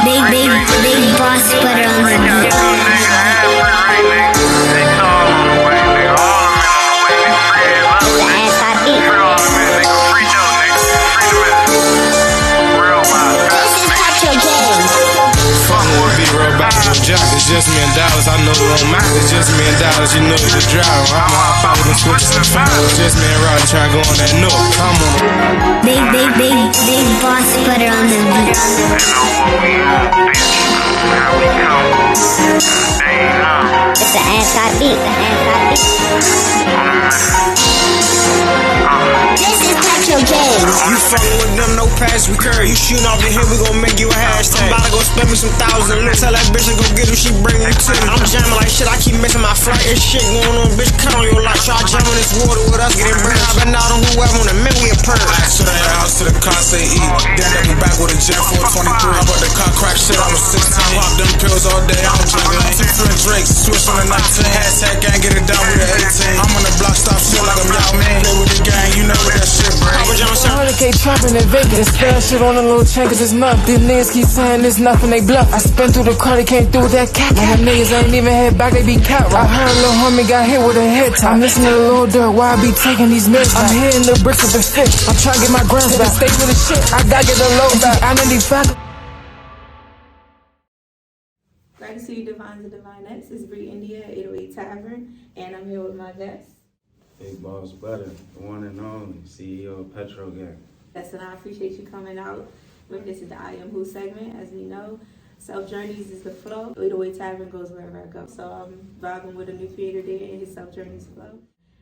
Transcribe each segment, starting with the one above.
Big boss butter on the beat. It's just me and dollars, I know it won't matter. It's just me and dollars, you know you was driving. I'm hop out with them switches and fire. It's just me and Roddy trying to go on that note. Come on. Big boss butter on the beat. It's the anti-beat, This is PetroGang. You fucking with them, no pass, we curry. You shooting off the hip, we gon' make you a hashtag. I'm about to go spend me some thousand. Tell that bitch to go get who she bring me to. I'm jamming like shit, I keep missing my flight. There's shit going on, bitch, cut on your life. Try jumping this water with us, getting burned. I've been out on whoever on the man, we a purge. To the house, to the car, say eat. Then double back with a jet 423. I bought the car crack shit, I was 16. Pop them pills all day, I'm drinking. Two Flint Drakes, switch on the 19. Hashtag gang, get it down with the 18. I'm on the block, stop shit like I'm y'all man. Play with the gang, you know what that shit bring. 100K trapping in Vegas. Spell shit on a little chain cause it's month. These niggas keep saying it's nothing, they bluff. I spent through the car, they came through with that cat. And them niggas ain't even hit back, they be cat. I heard little homie got hit with a head top. I'm listening to Lil Durk, why I be taking these meds? I'm hitting the bricks with the fish. I'm trying to get my grams back. Stay with the shit, I gotta get the low back. I need back. Glad to see you, Divines and Divinettes. It's Bree India, 808 Tavern, and I'm here with my guest. Big Boss Butta, the one and only CEO of PetroGang. Yes, and I appreciate you coming out. This is the I Am Who segment, as we know. Self Journeys is the flow. 808 Tavern goes wherever I go. So I'm vibing with a new creator there and his Self Journeys flow.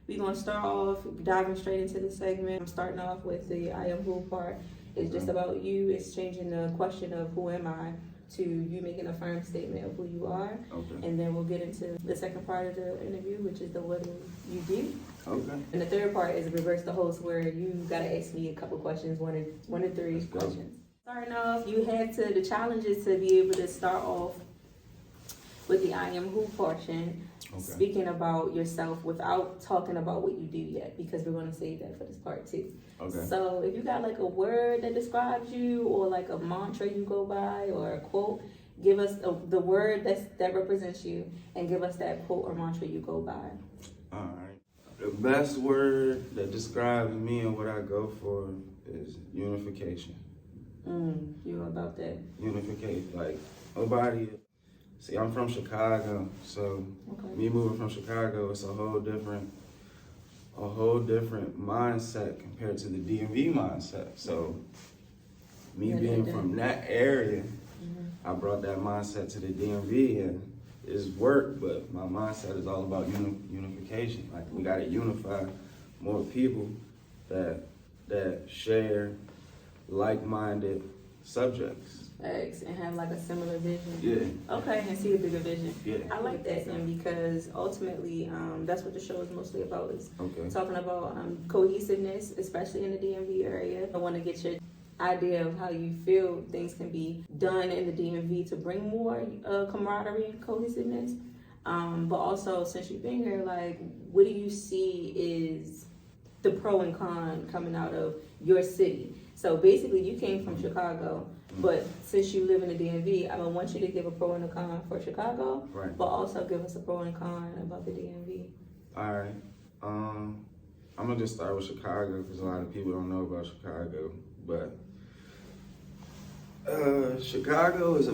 We're going to start off diving straight into the segment. I'm starting off with the I Am Who part. It's just about you. It's changing the question of who am I to you making a firm statement of who you are. Okay. And then we'll get into the second part of the interview, which is the what do you do. Okay. And the third part is reverse the host, where you gotta ask me a couple questions, one or three questions. Starting off, you had the challenges to be able to start off with the I am who portion, speaking about yourself without talking about what you do yet, because we're gonna save that for this part too. Okay. So if you got like a word that describes you, or like a mantra you go by, or a quote, give us the word that represents you, and give us that quote or mantra you go by. All right. The best word that describes me and what I go for is unification. You about that? Unification. Like, nobody. See, I'm from Chicago, so me moving from Chicago, it's a whole different mindset compared to the DMV mindset. So, me being from that area, I brought that mindset to the DMV, and it's work, but my mindset is all about unification. Like, we gotta unify more people that share like-minded subjects. Eggs and have like a similar vision. Yeah. Okay, and see a bigger vision. Yeah. I like that, and because ultimately, that's what the show is mostly about, is talking about cohesiveness, especially in the DMV area. I want to get your idea of how you feel things can be done in the DMV to bring more camaraderie and cohesiveness. But also, since you've been here, like, what do you see is the pro and con coming out of your city? So basically, you came from Chicago, but since you live in the DMV, I want you to give a pro and a con for Chicago, but also give us a pro and con about the DMV. All right. I'm gonna just start with Chicago because a lot of people don't know about Chicago, but Chicago is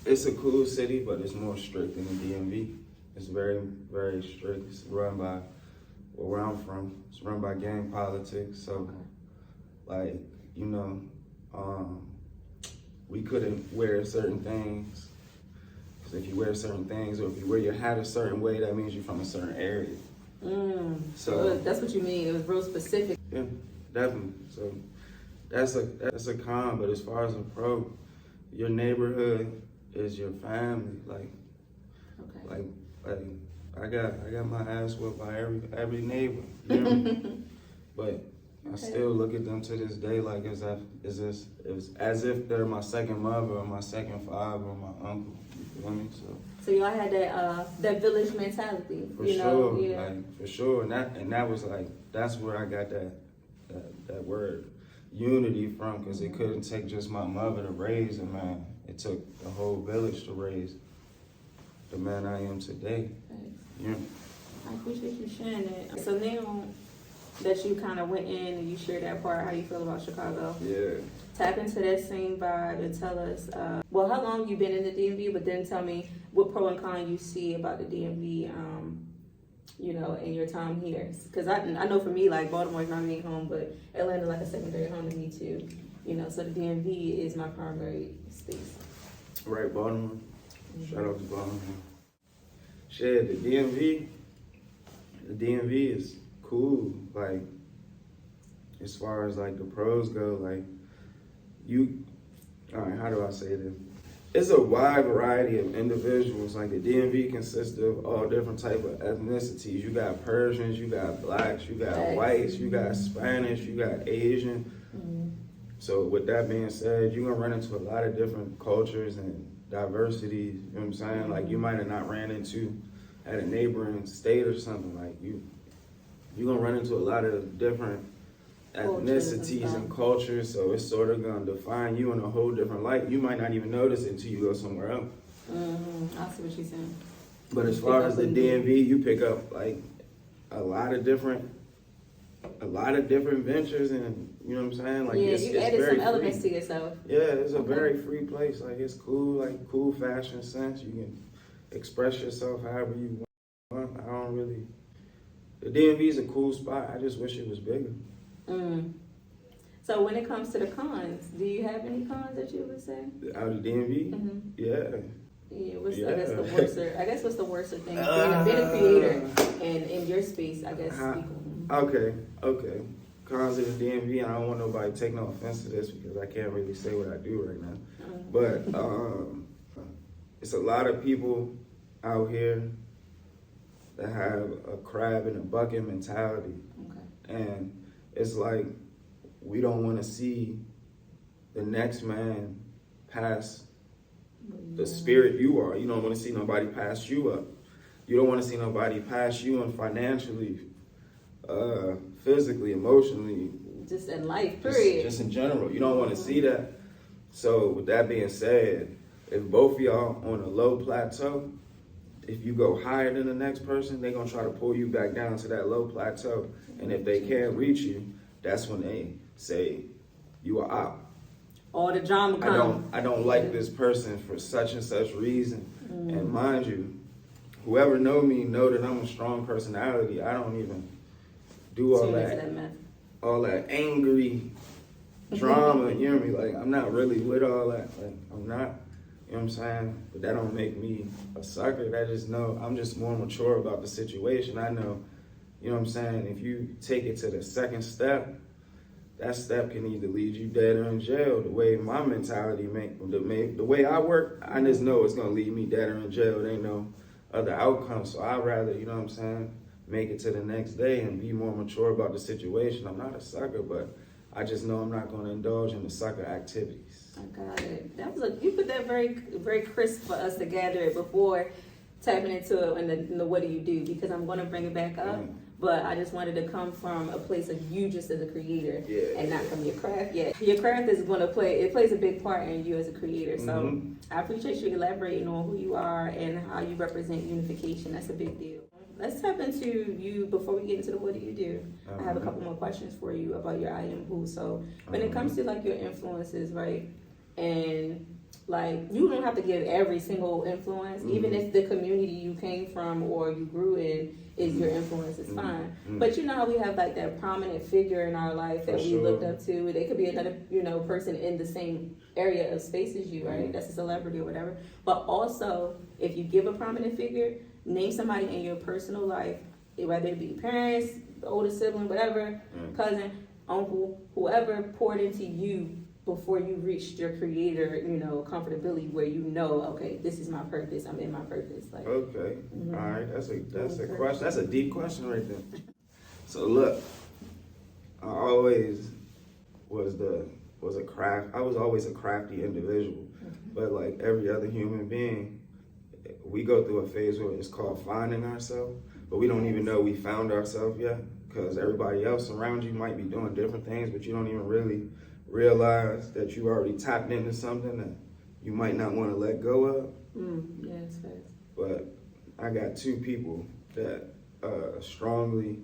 it's a cool city, but it's more strict than the DMV. It's very, very strict. It's run by, where I'm from, it's run by gang politics. So, like, you know, we couldn't wear certain things. Because if you wear certain things, or if you wear your hat a certain way, that means you're from a certain area. So that's what you mean. It was real specific. Yeah, definitely. So that's a con, but as far as a pro, your neighborhood is your family. Like I got my ass whipped by every neighbor. You know what I mean? But I still look at them to this day like it's as if they're my second mother or my second father or my uncle. You feel me? So y'all had that village mentality. For you sure, know? Yeah. like, for sure, and that was like, that's where I got that word unity from, because it couldn't take just my mother to raise a man. It took the whole village to raise the man I am today. Yeah. I appreciate you sharing that. So now that you kind of went in and you shared that part, how you feel about Chicago? Yeah. Tap into that same vibe and tell us, well, how long you been in the DMV, but then tell me what pro and con you see about the DMV, you know, in your time here. Because I know for me, like, Baltimore's my main home, but Atlanta's like a secondary home to me too. You know, so the DMV is my primary space. Right, Baltimore. Mm-hmm. Shout out to Baltimore. Shit, the DMV is cool. Like, as far as like the pros go, like all right, how do I say this? It's a wide variety of individuals. Like the DMV consists of all different type of ethnicities. You got Persians, you got blacks, you got whites, you got Spanish, you got Asian. Mm-hmm. So with that being said, you're gonna run into a lot of different cultures and diversity, you know what I'm saying? Mm-hmm. Like you might have not ran into at a neighboring state or something. Like you're gonna run into a lot of different ethnicities and cultures, so it's sort of gonna define you in a whole different light. You might not even notice it until you go somewhere else. Mm-hmm. I see what you're saying. But as far as the DMV, you pick up like a lot of different ventures, and you know what I'm saying? Like you added some elements to yourself. Yeah, it's a very free place. Like it's cool, like cool fashion sense. You can express yourself however you want. The DMV is a cool spot. I just wish it was bigger. So when it comes to the cons, do you have any cons that you would say? Out of DMV? Mm-hmm. Yeah. Yeah, I guess what's the worst thing? Being a creator and in your space, I guess. Okay. Cons of the DMV, I don't want nobody to take no offense to this because I can't really say what I do right now. But it's a lot of people out here that have a crab in a bucket mentality. Okay. And it's like we don't want to see the next man pass the spirit you are. You don't want to see nobody pass you up. You don't want to see nobody pass you in financially, physically, emotionally. Just in life, period. Just in general. You don't want to see that. So with that being said, if both of y'all on a low plateau, if you go higher than the next person, they're going to try to pull you back down to that low plateau. And if they can't reach you, that's when they say you are out. All the drama comes. I don't like this person for such and such reason. And mind you, whoever know me know that I'm a strong personality. I don't even do all that angry drama. You hear me? Like I'm not really with all that. Like I'm not. You know what I'm saying? But that don't make me a sucker. That just know I'm just more mature about the situation. I know. You know what I'm saying? If you take it to the second step, that step can either lead you dead or in jail. The way my mentality the way I work, I just know it's gonna lead me dead or in jail. There ain't no other outcome. So I'd rather, you know what I'm saying, make it to the next day and be more mature about the situation. I'm not a sucker, but I just know I'm not gonna indulge in the sucker activities. I got it. You put that very, very crisp for us to gather it before tapping into it and the what do you do, because I'm gonna bring it back up. But I just wanted to come from a place of you just as a creator and not from your craft. Yeah, your craft is going to plays a big part in you as a creator. So I appreciate you elaborating on who you are and how you represent unification. That's a big deal. Let's tap into you before we get into the what do you do. I have a couple more questions for you about your I am who. So when it comes to like your influences, right? And like you don't have to give every single influence, even if the community you came from or you grew in is your influence, it's fine. But you know how we have like that prominent figure in our life that we looked up to. They could be another, person in the same area of space as you, right? That's a celebrity or whatever. But also, if you give a prominent figure, name somebody in your personal life, whether it be parents, the older sibling, whatever, cousin, uncle, whoever poured into you before you reached your creator, comfortability where okay, this is my purpose. I'm in my purpose. Like, okay, all right, that's a question. That's a deep question right there. So look, I always was I was always a crafty individual, but like every other human being, we go through a phase where it's called finding ourselves, but we don't even know we found ourselves yet, because everybody else around you might be doing different things, but you don't even really realize that you already tapped into something that you might not want to let go of. Yeah, it's fast. But I got two people that strongly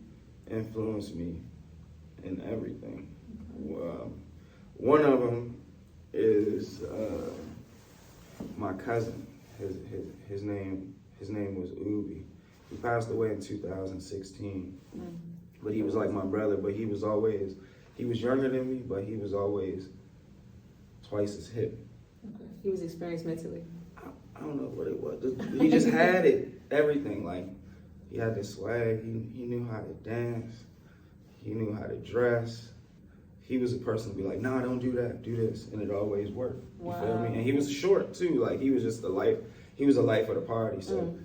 influenced me in everything. One of them is my cousin. His name was Ubi. He passed away in 2016. But he was like my brother. But he was younger than me, but he was always twice as hip. Okay. He was experienced mentally. I don't know what it was. He just had it, everything. Like, he had the swag. He knew how to dance. He knew how to dress. He was a person to be like, nah, don't do that, do this. And it always worked. You feel me? And he was short too. Like, he was just he was a life of the party. So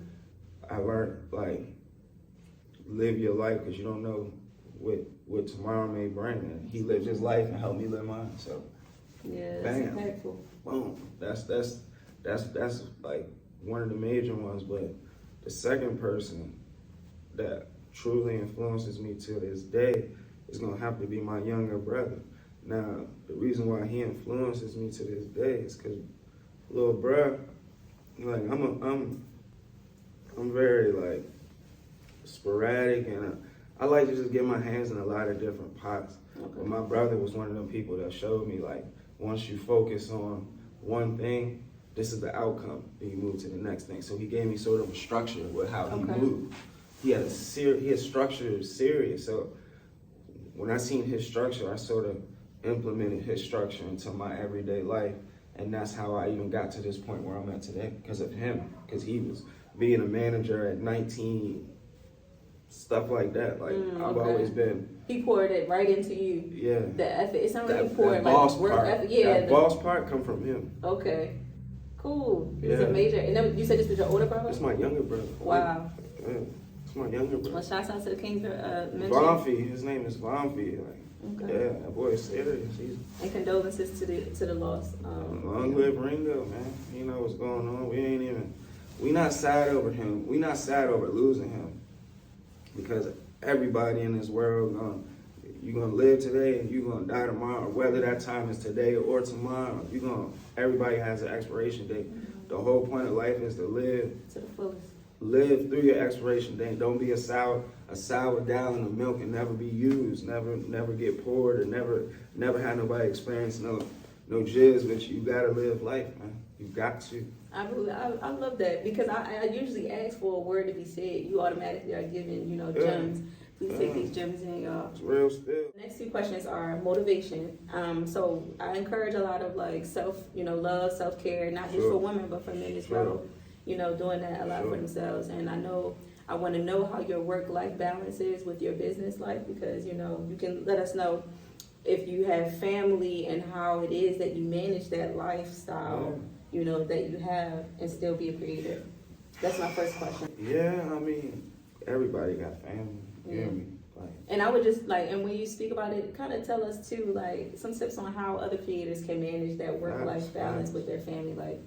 I learned, like, live your life because you don't know what tomorrow may bring. And he lived his life and helped me live mine. So, yeah, that's impactful. Boom. That's like one of the major ones. But the second person that truly influences me to this day is gonna have to be my younger brother. Now, the reason why he influences me to this day is because little bruh, like I'm very like sporadic, and I like to just get my hands in a lot of different pots. Okay. But my brother was one of them people that showed me, like, once you focus on one thing, this is the outcome, and you move to the next thing. So he gave me sort of a structure with how he moved. He had his structure is serious. So when I seen his structure, I sort of implemented his structure into my everyday life. And that's how I even got to this point where I'm at today, because of him. Because he was being a manager at 19, stuff like that. Like, I've always been. He poured it right into you. Yeah. The effort. It's not really poured, like, boss work part. effort. Yeah. That boss part come from him. Okay. Cool. He's a major. And then you said this was your older brother? It's my younger brother. Wow. Yeah. It's my younger brother. Well, shouts out to the Kings mentioned. Bonfi. His name is Bonfi. Like, yeah, that boy is serious. And condolences to the loss. Long live Ringo, man. You know what's going on. We not sad over him. We not sad over losing him. Because everybody in this world, you're going to live today and you're going to die tomorrow. Whether that time is today or tomorrow, everybody has an expiration date. The whole point of life is to live to the fullest. Live through your expiration date. Don't be a sour gallon of milk and never be used. Never get poured, or never have nobody experience no jizz. But you gotta live life, man. You got to. I love that, because I usually ask for a word to be said. You automatically are given, gems. Please take these gems in, y'all. It's real still. Next two questions are motivation. So I encourage a lot of like love, self-care, not just for women but for men as well. Doing that a lot for themselves. And I want to know how your work-life balance is with your business life, because, you can let us know if you have family and how it is that you manage that lifestyle, that you have, and still be a creator. That's my first question. Yeah, I mean, everybody got family. You hear me? And I would just and when you speak about it, kind of tell us too, like, some tips on how other creators can manage that work-life balance with their family life.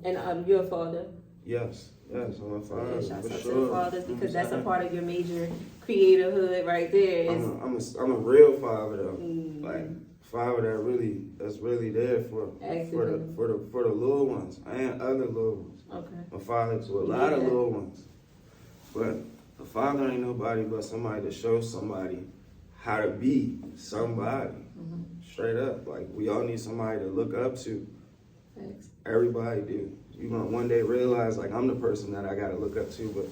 And you're a father. Yes, I'm a father. Yeah, shouts out to the fathers, because that's a part of your major creatorhood right there. I'm a real father though, like father that's really there for the little ones and other little ones. Okay. I'm a father to a lot of little ones, but a father ain't nobody but somebody to show somebody how to be somebody. Straight up, like, we all need somebody to look up to. Thanks. Everybody do. You're gonna one day realize, like, I'm the person that I gotta look up to, but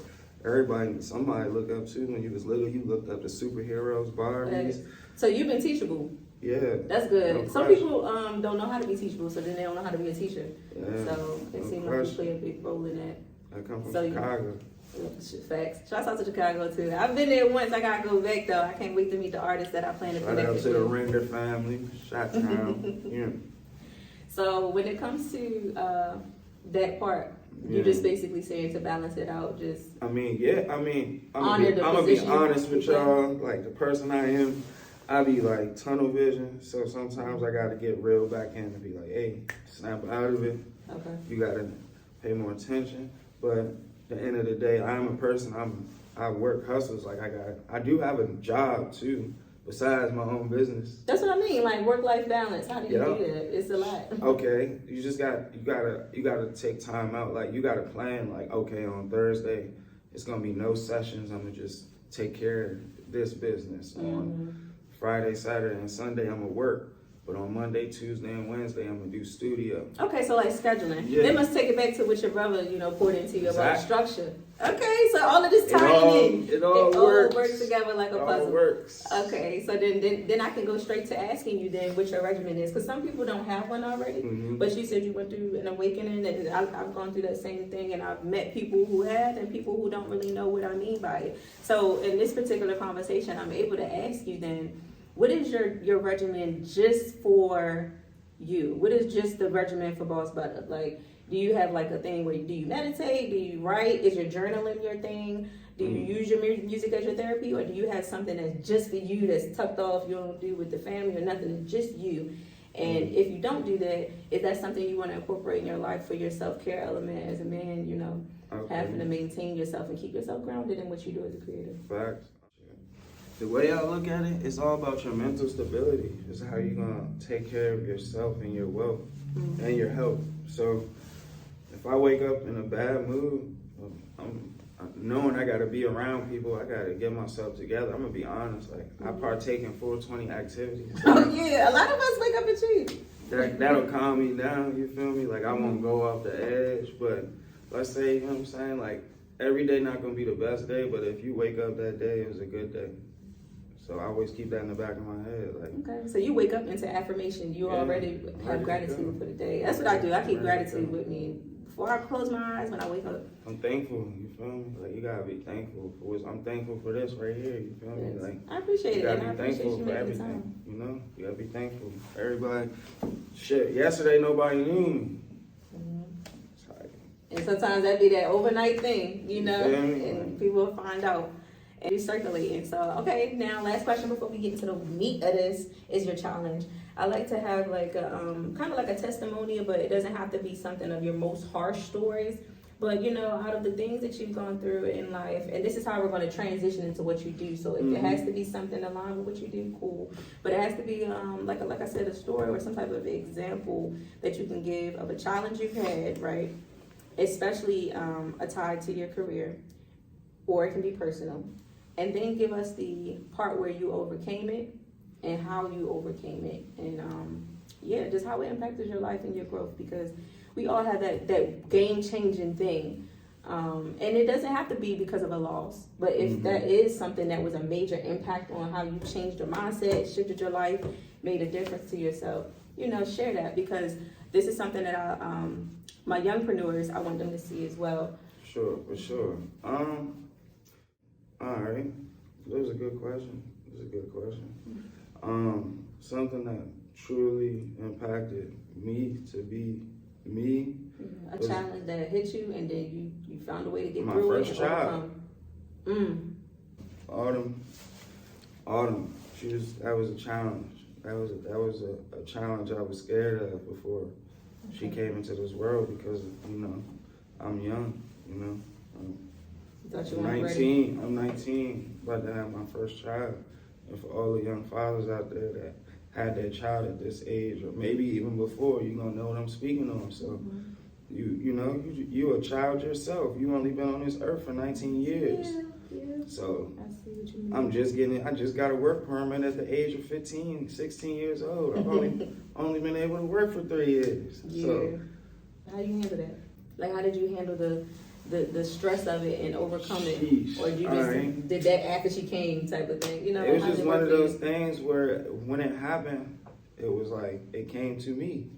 somebody look up to. When you was little, you looked up to superheroes, Barbies. So you've been teachable. Yeah. That's good. No Some people don't know how to be teachable, so then they don't know how to be a teacher. Yeah. So it seems like you play a big role in that. I come from Chicago. Facts. Shouts out to Chicago too. I've been there once. I gotta go back though. I can't wait to meet the artists that I plan to connect with. Shout out to the Render family. Shout out. Yeah. So when it comes to that part, you're just basically saying to balance it out. I'm gonna be honest with y'all. Like, the person I am, I be like tunnel vision. So sometimes I gotta get real back in and be like, hey, snap out of it. Okay. You gotta pay more attention. But at the end of the day, I am a person. I work hustles. Like, I do have a job too, besides my own business. That's what I mean, like work-life balance. How do you do that? It's a lot. Okay, you gotta take time out. Like, you gotta plan. Like, okay, on Thursday, it's gonna be no sessions. I'm gonna just take care of this business. On Friday, Saturday, and Sunday, I'm gonna work. But on Monday, Tuesday, and Wednesday, I'm gonna do studio. Okay, so like scheduling. Yeah. They must take it back to what your brother, poured into you about structure. Okay, so all of this tying in. It all works. All work together like a puzzle. It all works. Okay, so then I can go straight to asking you then what your regimen is, because some people don't have one already. But you said you went through an awakening, and I've gone through that same thing, and I've met people who have and people who don't really know what I mean by it. So in this particular conversation, I'm able to ask you then, what is your regimen just for you? What is just the regimen for Boss Butta? Like, do you have like a thing where do you meditate? Do you write? Is your journaling your thing? Do you use your music as your therapy? Or do you have something that's just for you, that's tucked off, you don't do with the family or nothing, it's just you? And if you don't do that, is that something you want to incorporate in your life for your self-care element as a man, having to maintain yourself and keep yourself grounded in what you do as a creator? Facts. The way I look at it, it's all about your mental stability. It's how you're going to take care of yourself and your wealth and your health. So if I wake up in a bad mood, I'm knowing I got to be around people, I got to get myself together. I'm going to be honest. Like, I partake in 420 activities. Oh, yeah. A lot of us wake up and cheat. That'll calm me down, you feel me? Like, I won't go off the edge. But let's say, you know what I'm saying? Like, every day not going to be the best day, but if you wake up that day, it was a good day. So I always keep that in the back of my head. Like, okay, so you wake up into affirmation. You already have gratitude for the day. That's what I do. I keep gratitude with me before I close my eyes when I wake up. I'm thankful. You feel me? Like, you gotta be thankful for what I'm thankful for this right here. You feel me? Like, I appreciate it. You gotta and be I appreciate thankful you for making the time. everything. You know, you gotta be thankful. Everybody, shit. Yesterday nobody knew me. And sometimes that be that overnight thing, Yeah. and people will find out. And you're circulating. So, okay, now last question before we get into the meat of this is your challenge. I like to have like a kind of like a testimonial, but it doesn't have to be something of your most harsh stories. But out of the things that you've gone through in life, and this is how we're going to transition into what you do. So if it has to be something aligned with what you do, cool. But it has to be like I said, a story or some type of example that you can give of a challenge you've had, right? Especially tied to your career, or it can be personal. And then give us the part where you overcame it and how you overcame it. And just how it impacted your life and your growth, because we all have that game-changing thing. And it doesn't have to be because of a loss, but if that is something that was a major impact on how you changed your mindset, shifted your life, made a difference to yourself, share that, because this is something that my youngpreneurs, I want them to see as well. Sure, for sure. All right, that was a good question. Something that truly impacted me to be me. A challenge that hit you, and then you found a way to get my through it. My first child. Autumn. That was a challenge. That was a challenge I was scared of before she came into this world, because I'm young. I'm 19, about to have my first child. And for all the young fathers out there that had their child at this age, or maybe even before, you're gonna know what I'm speaking on. So you a child yourself. You only been on this earth for 19 years. Yeah. So I see what you mean. I just got a work permit at the age of 15, 16 years old. I've only been able to work for 3 years. Yeah. So how do you handle that? Like, how did you handle the stress of it and overcome it? Or you just did that after she came type of thing? It was just one of those things where when it happened, it was like, it came to me.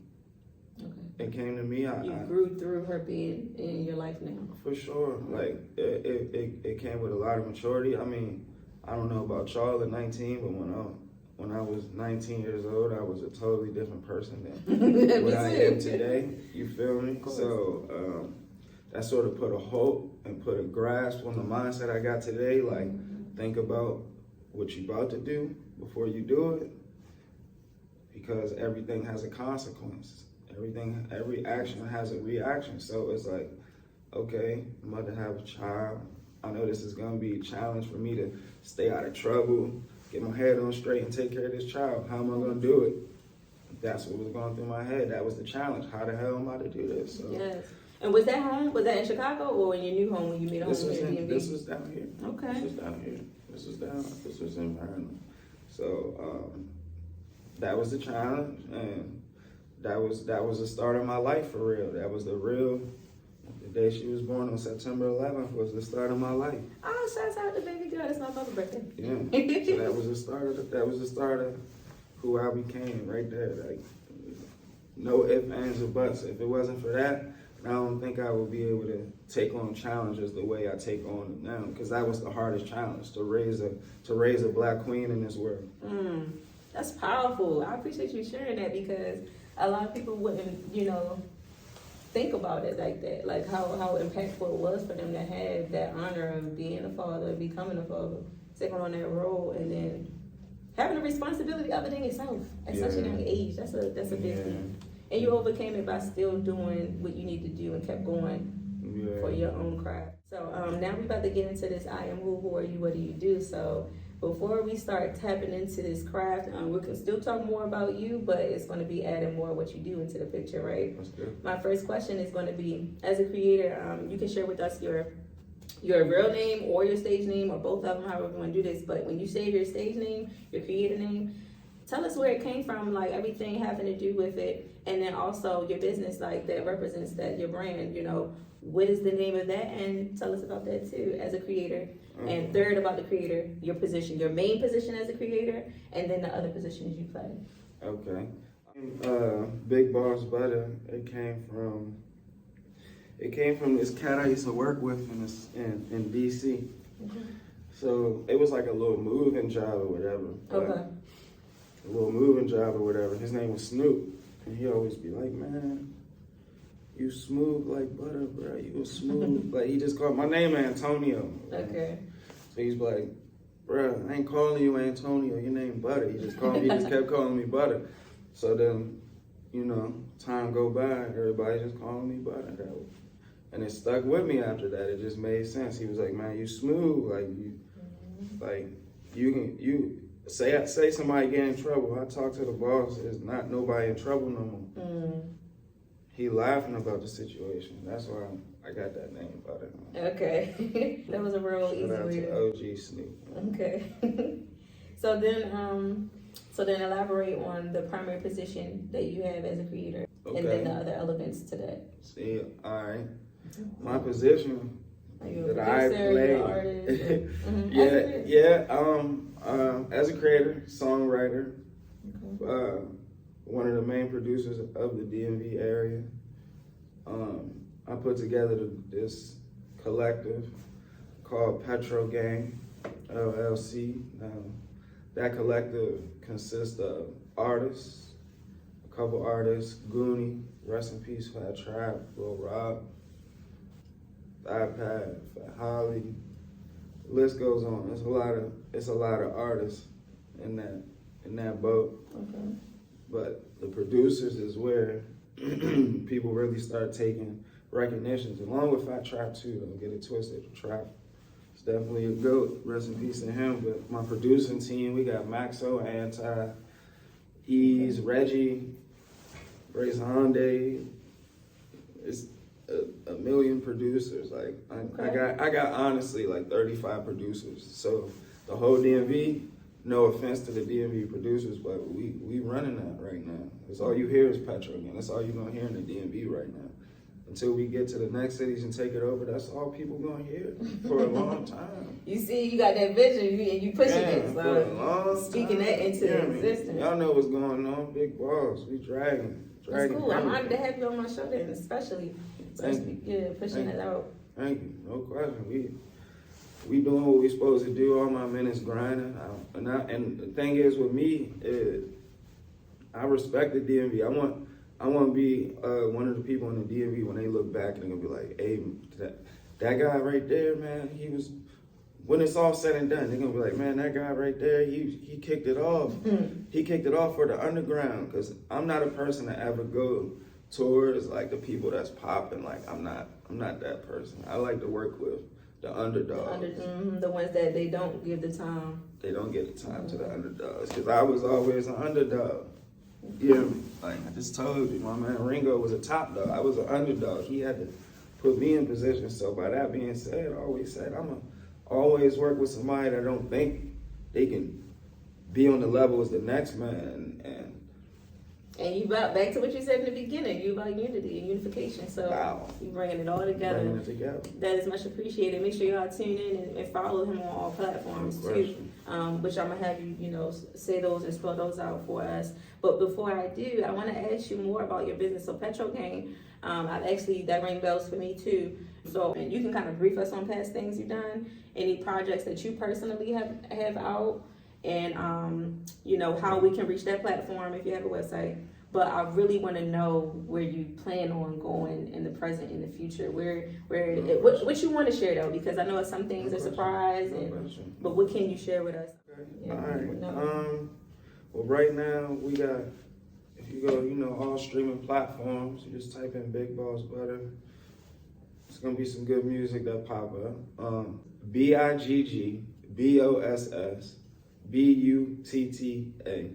Okay. It came to me. You grew through her being in your life now. For sure. Like, it came with a lot of maturity. I mean, I don't know about y'all at 19, but when I was 19 years old, I was a totally different person than what I am today. You feel me? So that sort of put a hope and put a grasp on the mindset I got today. Like, think about what you're about to do before you do it, because everything has a consequence. Every action has a reaction. So it's like, okay, I'm about to have a child. I know this is gonna be a challenge for me to stay out of trouble, get my head on straight and take care of this child. How am I gonna do it? That's what was going through my head. That was the challenge. How the hell am I to do this? So, yes. And was that home? Was that in Chicago or in your new home when you made a home in the DMV? This was down here. Okay. This was down here. This was in Maryland. So that was the challenge, and that was the start of my life for real. That was the day she was born on September 11th was the start of my life. Oh, shout out to baby girl. It's my mother's birthday. Yeah. So that was the start of who I became right there. Like, no ifs, ands, or buts. If it wasn't for that, I don't think I would be able to take on challenges the way I take on it now. Because that was the hardest challenge, to raise a black queen in this world. That's powerful. I appreciate you sharing that, because a lot of people wouldn't, think about it like that. Like how impactful it was for them to have that honor of being a father, becoming a father, taking on that role, and then having a responsibility other than yourself at such a young age. That's a big thing. And you overcame it by still doing what you need to do and kept going for your own craft. So now we're about to get into this I am who are you, what do you do? So before we start tapping into this craft, we can still talk more about you, but it's going to be adding more what you do into the picture, right? That's good. My first question is going to be, as a creator, you can share with us your real name or your stage name, or both of them, however you want to do this. But when you say your stage name, your creator name, tell us where it came from, like everything having to do with it, and then also your business, like that represents that, your brand, what is the name of that, and tell us about that too as a creator. And third, about the creator, your position, your main position as a creator, and then the other positions you play. Okay. Big Boss Butta, it came from this cat I used to work with in DC. So it was like a little moving job or whatever. Okay. A little moving job or whatever. His name was Snoop. And he always be like, man, you smooth like butter, bro. You was smooth. Like, he just called my name Antonio. Okay. So he's like, bro, I ain't calling you Antonio. Your name Butter. He just kept calling me Butter. So then, time go by, everybody just calling me Butter. And it stuck with me after that. It just made sense. He was like, man, you smooth. Like you say somebody get in trouble. I talk to the boss. There's not nobody in trouble no more. He laughing about the situation. That's why I got that name, Butter. Okay. That was a real easy Shout out way to OG Snoop. Okay. So then elaborate on the primary position that you have as a creator, and then the other elements to that. See, all right. My position that I play. As a creator, songwriter, one of the main producers of the DMV area. I put together this collective called PetroGang, LLC. That collective consists of artists, a couple artists, Goonie, rest in peace, Fat Trap, Lil Rob, iPad, Fat Holly. The list goes on. It's a lot of artists in that boat. Okay. But the producers is where people really start taking recognitions, along with Fat Trap too. Don't get it twisted. Trap is definitely a GOAT. Rest in peace to him. But my producing team, we got Maxo, Anti, Ease, Reggie, Grace Honde. It's a million producers. Like I got honestly like 35 producers. So the whole DMV. No offense to the DMV producers, but we running that right now. That's all you hear is PetroGang. That's all you're gonna hear in the DMV right now. Until we get to the next cities and take it over, that's all people gonna hear for a long time. You see, you got that vision and you pushing it. So speaking that into existence. Y'all know what's going on, Big Boss. We dragging. That's cool. I'm honored to have you on my show then, especially pushing it out. Thank you. No question. We doing what we supposed to do. All my men is grinding. And the thing is with me is I respect the DMV. I want to be one of the people in the DMV when they look back and they're gonna be like, hey, that guy right there, man, he was. When it's all said and done, they're gonna be like, man, that guy right there, he kicked it off. He kicked it off for the underground. Cause I'm not a person to ever go towards like the people that's popping. Like I'm not that person. I like to work with the underdogs. The ones that they don't give the time. They don't get the time to the underdogs. Because I was always an underdog. You know, like I just told you, my man Ringo was a top dog. I was an underdog. He had to put me in position. So by that being said, I always said I'm always work with somebody that don't think they can be on the level as the next man. And you back to what you said in the beginning. You about unity and unification. So you bringing it all together. Bringing it together. That is much appreciated. Make sure y'all tune in and follow him on all platforms too. Which I'm gonna have you, say those and spell those out for us. But before I do, I want to ask you more about your business. So PetroGang, that ring bells for me too. So you can kind of brief us on past things you've done, any projects that you personally have out. And, how we can reach that platform if you have a website. But I really want to know where you plan on going in the present, in the future. What you want to share, though, because I know some things are surprise. But what can you share with us? Okay. Yeah, all right. Well, right now, we got, if you go, all streaming platforms, you just type in Bigg Butta. It's going to be some good music that pop up. BIGG BOSS BUTTA.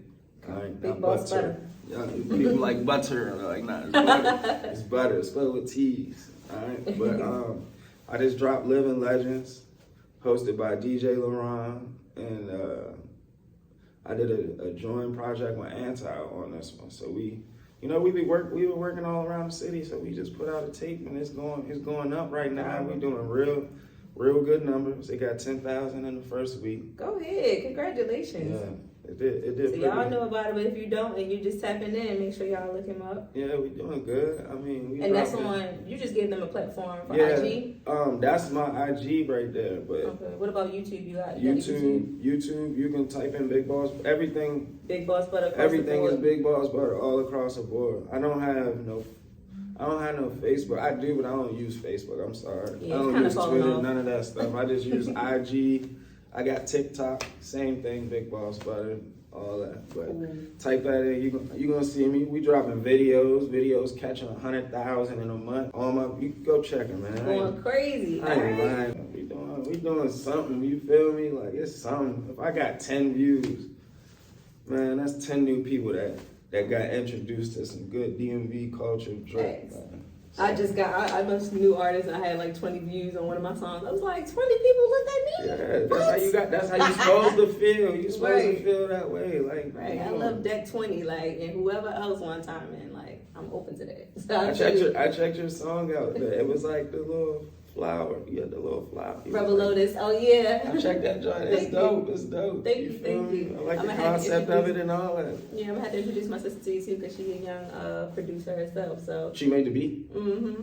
Bigg Boss Butta. Yeah, people like butter. Like, nah, it's butter. It's butter. It's spelled with T's. All right. But I just dropped Living Legends, hosted by DJ LaRon, and I did a joint project with Anti on this one. So we were working all around the city. So we just put out a tape, and it's going up right now. We're doing real good numbers. It got 10,000 in the first week. Go ahead. Congratulations. Yeah, it did. So y'all know about it, but if you don't and you just tapping in, make sure y'all look him up. Yeah, we doing good. I mean, that's on, you just gave them a platform for IG? That's my IG right there. But okay. What about YouTube? You got YouTube, you can type in Bigg Boss. Everything. Bigg Boss Butta. Everything is Bigg Boss Butta all across the board. I don't have no Facebook. I do, but I don't use Facebook. I'm sorry. Yeah, I don't use Twitter, none of that stuff. I just use IG. I got TikTok, same thing, Bigg Boss Butta, all that. But type that in, you gonna see me. We dropping videos catching 100,000 in a month. You can go check them, man. Going crazy. I ain't lying. We doing something. You feel me? Like it's something. If I got 10 views, man, that's 10 new people that got introduced to some good DMV culture drip. I must new artist and I had like 20 views on one of my songs. I was like, 20 people looked at me? Yeah, that's how you supposed to feel. You supposed to feel that way. Like, right. I love Deck 20, like, and whoever else one time, and like, I'm open to that. So I checked your song out. It was like the little flower. You had the little flower. Rebel Lotus. Oh yeah. I checked that joint. It's dope. It's dope. Thank you. I like the concept of it and all that. Yeah, I'm gonna have to introduce my sister to you too because she's a young producer herself. So she made the beat.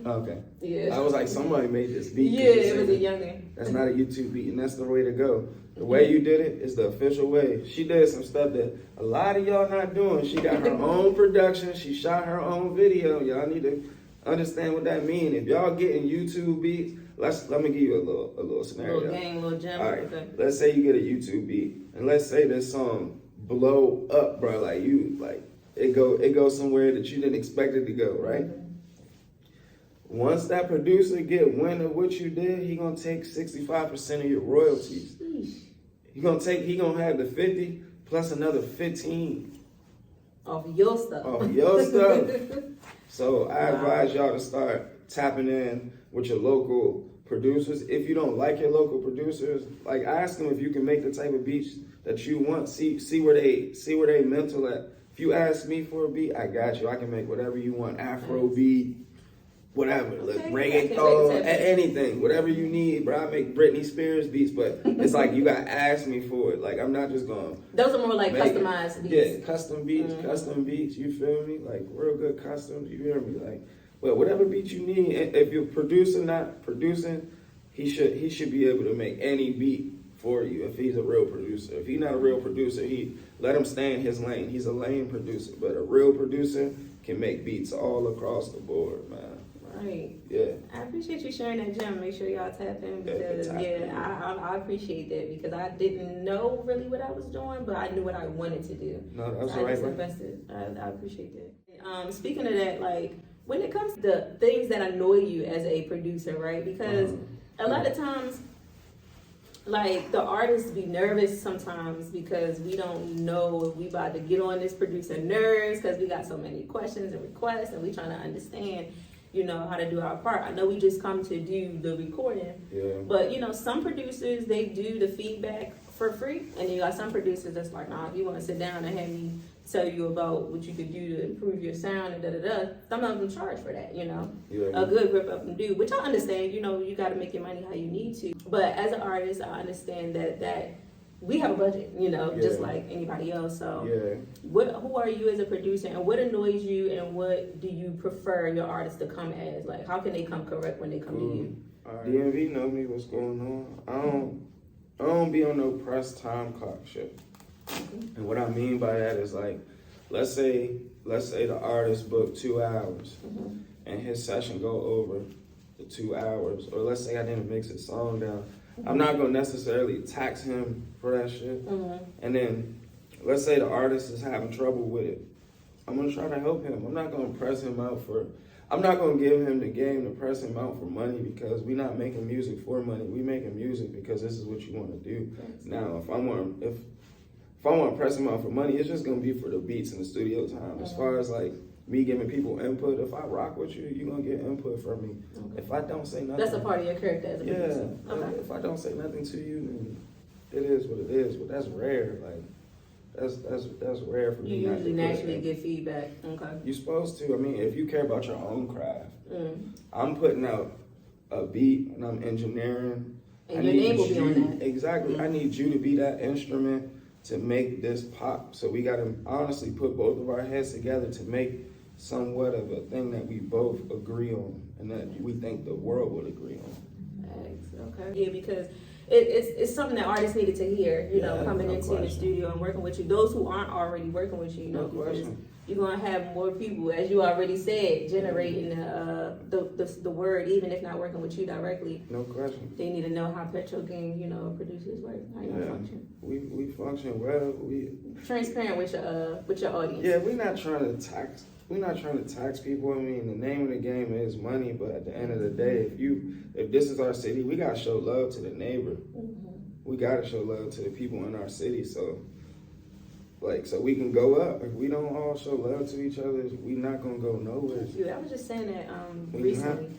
Okay. Yeah. I was like, somebody made this beat. Yeah, it was a youngin. That's not a YouTube beat, and that's the way to go. The way you did it is the official way. She did some stuff that a lot of y'all not doing. She got her own production. She shot her own video. Y'all need to understand what that means. If y'all getting YouTube beats, let me give you a little scenario. Little gem. All right. Let's say you get a YouTube beat, and let's say this song blow up, bro. Like it goes somewhere that you didn't expect it to go, right? Once that producer get wind of what you did, he gonna take 65% of your royalties. He gonna have the 50 plus another 15 off your stuff. So I advise y'all to start tapping in with your local producers. If you don't like your local producers, like ask them if you can make the type of beats that you want. See where they mental at. If you ask me for a beat, I got you. I can make whatever you want. Afro beat, whatever, reggaeton, anything, whatever you need, bro. I make Britney Spears beats, but it's like you gotta ask me for it. Like I'm not just going. Those are more like customized beats. Yeah, custom beats. You feel me? Like real good customs. You hear me? Like, but whatever beat you need. If you're not producing, he should be able to make any beat for you. If he's a real producer, if he's not a real producer, let him stay in his lane. He's a lane producer, but a real producer can make beats all across the board, man. Right. Yeah. I appreciate you sharing that gem. Make sure y'all tap in because I appreciate that because I didn't know really what I was doing, but I knew what I wanted to do. No, that's so right. I just invested. I appreciate that. Speaking of that, like when it comes to things that annoy you as a producer, right? Because a lot of times like the artists be nervous sometimes because we don't know if we about to get on this producer nerves because we got so many questions and requests and we trying to understand, you know, how to do our part. I know we just come to do the recording, but you know, some producers, they do the feedback for free, and you got some producers that's like, nah, if you want to sit down and have me tell you about what you could do to improve your sound and da-da-da, some of them charge for that, you know. A good group of them do, which I understand, you know, you got to make your money how you need to. But as an artist, I understand that we have a budget, you know, just like anybody else. So who are you as a producer, and what annoys you, and what do you prefer your artists to come as? Like, how can they come correct when they come to you? DMV know me, what's going on. I don't be on no press time clock shit. And what I mean by that is like, let's say the artist booked 2 hours and his session go over the 2 hours, or let's say I didn't mix his song down. I'm not gonna necessarily tax him for that shit. And then let's say the artist is having trouble with it. I'm gonna try to help him. I'm not gonna press him out I'm not gonna give him the game to press him out for money, because we're not making music for money. We making music because this is what you want to do. Now, if I want to press him out for money, it's just gonna be for the beats in the studio time. As far as like me giving people input, if I rock with you, you're gonna get input from me. If I don't say nothing, that's a part of your character as a producer. If I don't say nothing to you, then it is what it is. But that's rare. Like that's rare for me. You usually naturally get feedback. You're supposed to. I mean, if you care about your own craft, I'm putting out a beat and I'm engineering. And your name will be on that. Exactly. I need you to be that instrument to make this pop. So we gotta honestly put both of our heads together to make somewhat of a thing that we both agree on and that we think the world would agree on. Okay. Yeah, because it's something that artists needed to hear, you know, coming into the studio and working with you. Those who aren't already working with you, you know, because you're gonna have more people, as you already said, generating the word, even if not working with you directly. No question. They need to know how PetroGang, you know, producers work, how you function. We function well. We transparent with your audience. Yeah, we're not trying to tax people. I mean, the name of the game is money, but at the end of the day, if this is our city, we gotta show love to the neighbor. We gotta show love to the people in our city. So we can go up. If we don't all show love to each other, we not gonna go nowhere. I was just saying that recently.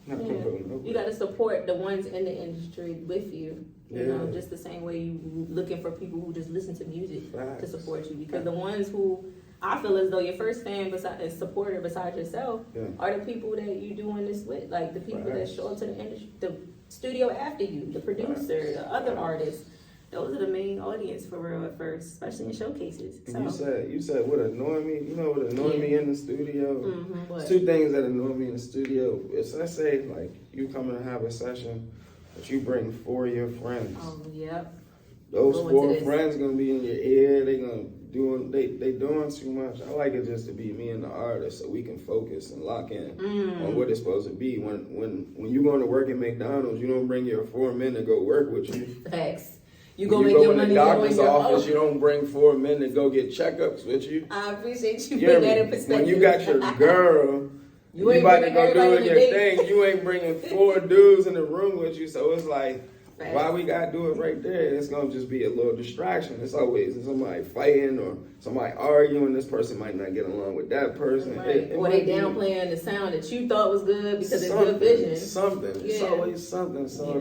You got to support the ones in the industry with you. You know, just the same way you looking for people who just listen to music to support you. Because the ones who I feel as though your first fan supporter besides yourself are the people that you doing this with. Like the people that show up to the industry, the studio after you, the producer, the other artists. Those are the main audience for real at first, especially in showcases. So. You said what annoyed me? You know what annoyed me in the studio? There's 2 things that annoy me in the studio. It's, let's say, like, you come in and have a session, but you bring 4 of your friends. Those 4 friends gonna be in your ear. They doing too much. I like it just to be me and the artist, so we can focus and lock in on what it's supposed to be. When you going to work at McDonald's, you don't bring your 4 men to go work with you. Facts. You go in the doctor's office, you don't bring 4 men to go get checkups with you. I appreciate you putting that in perspective. When you got your girl, you about to go doing your thing, you ain't bringing 4 dudes in the room with you. So it's like, why we gotta do it right there? It's gonna just be a little distraction. It's always somebody fighting or somebody arguing. This person might not get along with that person. Or they downplaying the sound that you thought was good because it's good vision. It's always something. So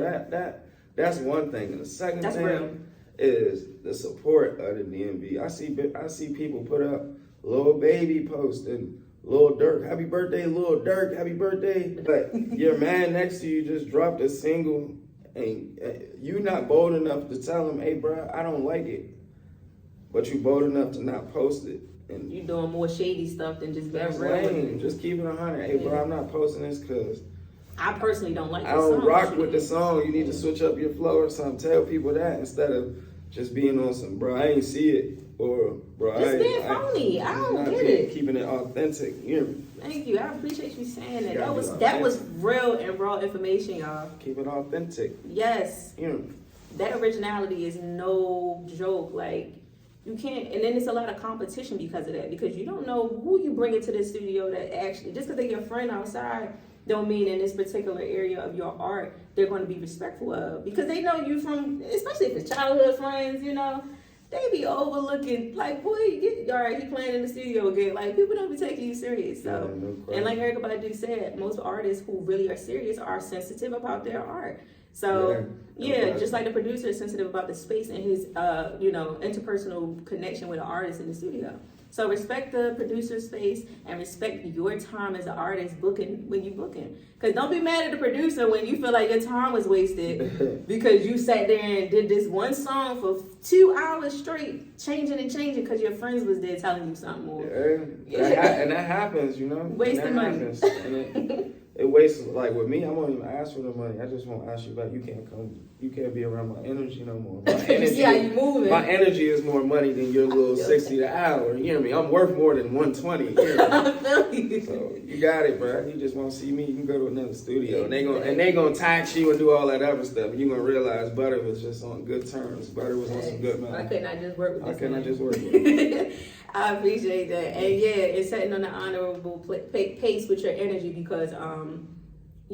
that's one thing. And the second thing is the support of the DMV. I see people put up Lil Baby posting Lil Durk, happy birthday, Lil Durk, happy birthday. But your man next to you just dropped a single and you not bold enough to tell him, hey bro, I don't like it. But you bold enough to not post it. And you doing more shady stuff than just being real. Just keep it 100. Hey bro, I'm not posting this because I personally don't like I don't rock with the song. You need to switch up your flow or something. Tell people that instead of just being on some, bro, I ain't see it. Or, bro, just being phony. I don't get it. Keeping it authentic. You hear me? Thank you. I appreciate you saying that. That was real and raw information, y'all. Keep it authentic. Yes. You know. That originality is no joke. Like, you can't, and then it's a lot of competition because of that. Because you don't know who you bring into the studio that actually, just because they're your friend outside, don't mean in this particular area of your art they're going to be respectful of, because they know you from, especially if it's childhood friends, you know, they be overlooking, like, boy, all right, he playing in the studio again. Like, people don't be taking you serious. So, and like Erykah Badu said, most artists who really are serious are sensitive about their art. So, just like the producer is sensitive about the space and his, interpersonal connection with the artist in the studio. So respect the producer's space and respect your time as an artist booking when you booking. Because don't be mad at the producer when you feel like your time was wasted because you sat there and did this one song for 2 hours straight, changing because your friends was there telling you something more. And that happens, you know. Wasting money. It wastes, like with me, I won't even ask for the money. I just won't ask you back. You can't be around my energy no more. My energy, you see how you moving. My energy is more money than your little 60 the hour. You hear me? I'm worth more than 120. You hear me? I feel you. So you got it, bro. You just won't see me. You can go to another studio, and they gonna tax you and do all that other stuff. And you gonna realize Butta was just on good terms. Butta was on some good money. I could not just work with this. I cannot just work with him. I appreciate that. And it's setting on an honorable pace with your energy because,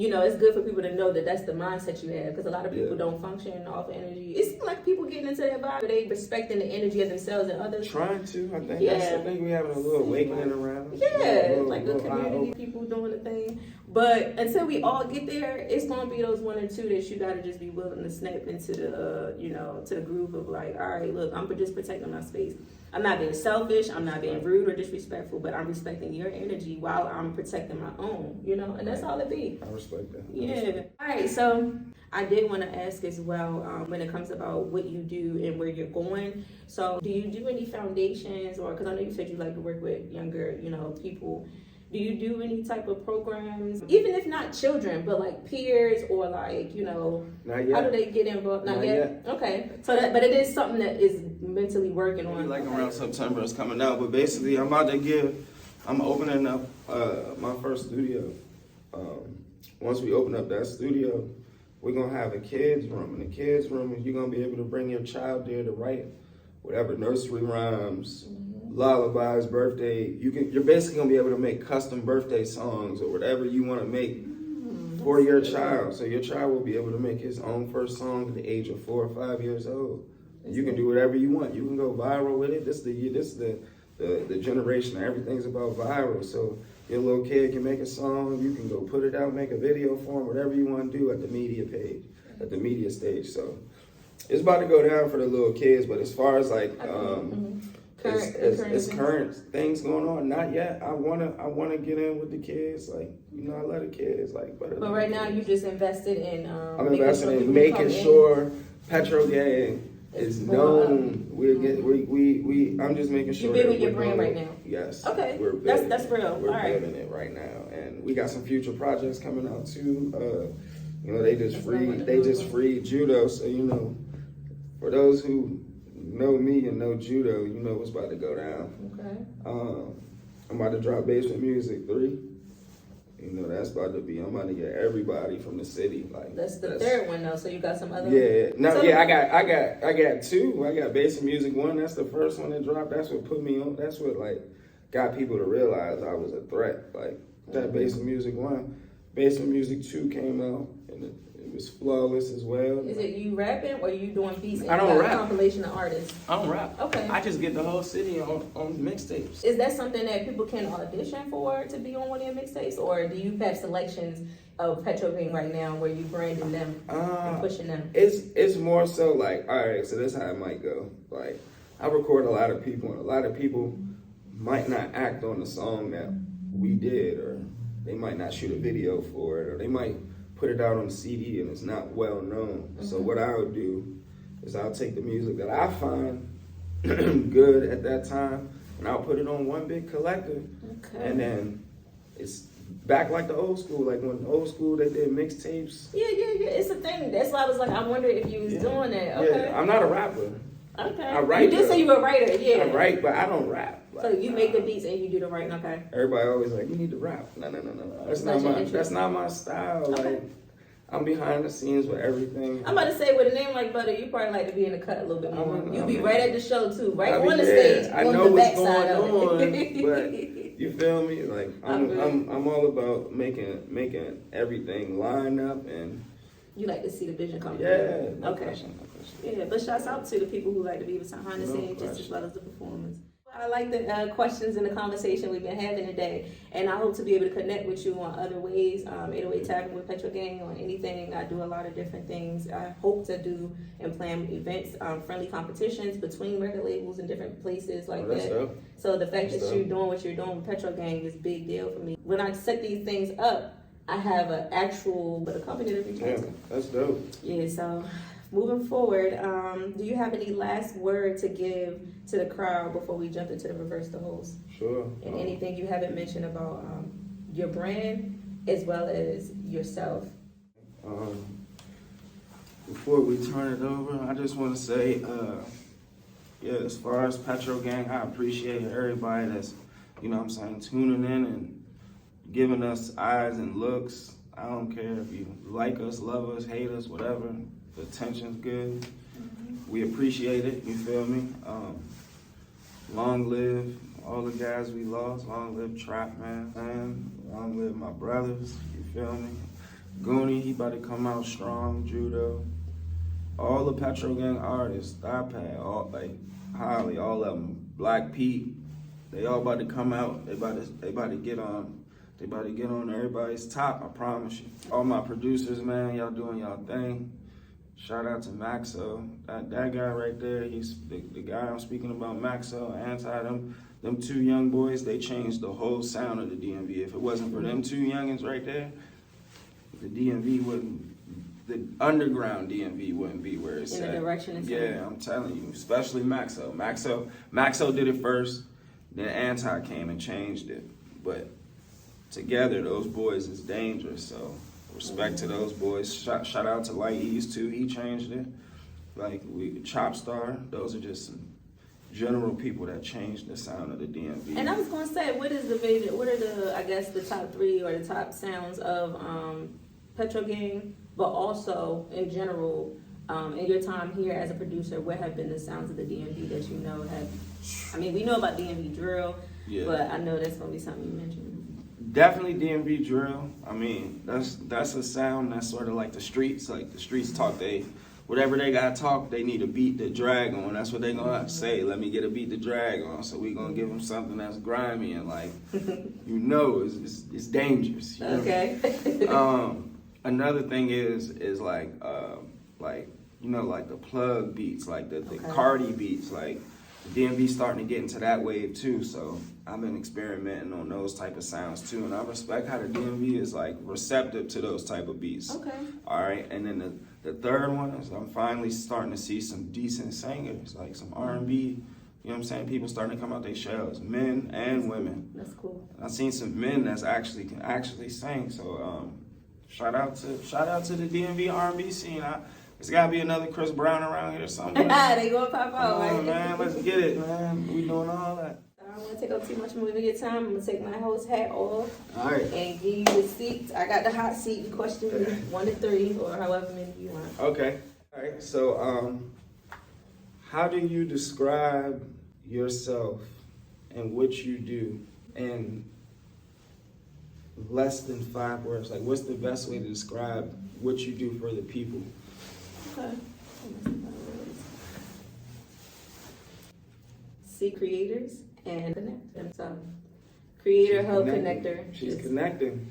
it's good for people to know that that's the mindset you have, because a lot of people don't function off energy. It's like people getting into that vibe, but they respecting the energy of themselves and others. Trying to, I think. I think we're having a little awakening around. Like the community, people doing the thing. But until we all get there, it's gonna be those 1 or 2 that you gotta just be willing to snap into the, to the groove of like, all right, look, I'm just protecting my space. I'm not being selfish, I'm not being rude or disrespectful, but I'm respecting your energy while I'm protecting my own, and that's all it be. I respect that. All right, so I did want to ask as well, when it comes about what you do and where you're going. So do you do any foundations, or, because I know you said you like to work with younger, people. Do you do any type of programs, even if not children, but like peers or like, Not yet. How do they get involved? Not yet? Okay. So but it is something that is mentally working on. Like around September it's coming out, but basically I'm opening up my first studio. Once we open up that studio, we're gonna have a kids room. In the kids room, you're gonna be able to bring your child there to write whatever nursery rhymes, lullabies, birthday. You're basically gonna be able to make custom birthday songs or whatever you want to make for your child. So your child will be able to make his own first song at the age of 4 or 5 years old. And you can do whatever you want. You can go viral with it. This is the generation that everything's about viral. So your little kid can make a song. You can go put it out, make a video for him, whatever you want to do at the media page, at the media stage. So it's about to go down for the little kids. But as far as like current things going on, not yet. I wanna get in with the kids. Like, I love the kids. Like, but right now you just invested in. I'm investing in making sure PetroGang is known. I'm just making sure. You're building your brand right now. Yes. Okay. That's real. We're building it right now, and we got some future projects coming out too. They just freed judo, so for those who know me and know judo, you know what's about to go down. Okay. I'm about to drop Basement Music 3. That's about to be. I'm about to get everybody from the city. Like that's the third one though. So you got some other. Yeah. No. Yeah. I got 2. I got Basement Music 1. That's the first one that dropped. That's what put me on. That's what got people to realize I was a threat. Like that Basement Music 1. Basement Music 2 came out and it was flawless as well. Is it you rapping or you doing beats? I don't rap. A compilation of artists. I don't rap. Okay. I just get the whole city on mixtapes. Is that something that people can audition for to be on one of your mixtapes, or do you have selections of PetroGang right now where you branding them and pushing them? It's more so like, all right, so this is how it might go. Like, I record a lot of people, and a lot of people might not act on the song that we did, or they might not shoot a video for it, or they might put it out on CD and it's not well known. So what I'll do is I'll take the music that I find good at that time and I'll put it on one big collective. Okay. And then it's back like the old school, like when the old school they did mixtapes. Yeah. It's a thing. That's why I was like, I wondered if you was doing that. Okay. Yeah, I'm not a rapper. Okay. I write. You did say you were a writer, yeah. I write, but I don't rap. So you make the beats and you do the writing, okay? Everybody always like, you need to rap. No. That's not my style. Okay. Like, I'm behind the scenes with everything. I'm about to say, with a name like Butta, you probably like to be in the cut a little bit more. You be right at the show too, right on the stage. I know what's going on, but You feel me? Like I'm all about making everything line up and. You like to see the vision come Yeah. through. No Okay. question, no question. Yeah, but shouts out to the people who like to be behind the scenes just as well as the performers. I like the questions and the conversation we've been having today, and I hope to be able to connect with you on other ways. 808 Tavern with PetroGang on anything. I do a lot of different things. I hope to do and plan events, friendly competitions between record labels in different places like that. Dope. So the fact that you're doing what you're doing with PetroGang is a big deal for me. When I set these things up, I have an actual a company to reach out to. That's dope. Yeah, so moving forward, do you have any last word to give to the crowd before we jump into the reverse the host? Sure. And anything you haven't mentioned about your brand as well as yourself? Before we turn it over, I just want to say, as far as PetroGang, I appreciate everybody that's, tuning in and giving us eyes and looks. I don't care if you like us, love us, hate us, whatever. The attention's good. We appreciate it, you feel me? Long live all the guys we lost. Long live Trap Man. Long live my brothers, you feel me? Goonie, he about to come out strong. Judo. All the PetroGang artists, iPad, Holly, all of them. Black Pete, they all about to come out. They about to get on. They about to get on everybody's top, I promise you. All my producers, man, y'all doing y'all thing. Shout out to Maxo. That guy right there, he's the guy I'm speaking about, Maxo, Anti, them two young boys, they changed the whole sound of the DMV. If it wasn't for them two youngins right there, the DMV the underground DMV wouldn't be where it's at. In the direction it's in. Yeah, I'm telling you, especially Maxo. Maxo did it first, then Anti came and changed it. But together, those boys is dangerous, so respect to those boys. Shout out to Light Ease too, he changed it. Chopstar, those are just some general people that changed the sound of the DMV. And I was gonna say, what is the vision? What are the top 3 or the top sounds of PetroGang, but also in general, in your time here as a producer, what have been the sounds of the DMV that you know have? I mean, we know about DMV drill, but I know that's gonna be something you mentioned. Definitely DMV drill. I mean, that's a sound that's sort of like the streets. Like the streets talk, whatever they gotta talk, they need a beat to drag on. That's what they gonna say. Let me get a beat to drag on. So we gonna give them something that's grimy and it's dangerous. Okay. Another thing is like the plug beats, like the Cardi beats, like the DMV starting to get into that wave too. So I've been experimenting on those type of sounds too, and I respect how the DMV is like receptive to those type of beats. Okay. All right, and then the third one is I'm finally starting to see some decent singers, like some R&B. You know what I'm saying? People starting to come out their shells, men and women. That's cool. I've seen some men that's can actually sing. So shout out to the DMV R&B scene. There's gotta be another Chris Brown around here somewhere. They gonna pop out, right? Man, let's get it, man. We doing all that. I don't want to take up too much more of your time. I'm gonna take my host hat off. All right. And give you the seats. I got the hot seat. You question me 1 to 3 or however many you want. Okay. All right. So, how do you describe yourself and what you do in less than 5 words? Like, what's the best way to describe what you do for the people? Okay. See creators and connect them. So, creator, hub, connector. She's connecting.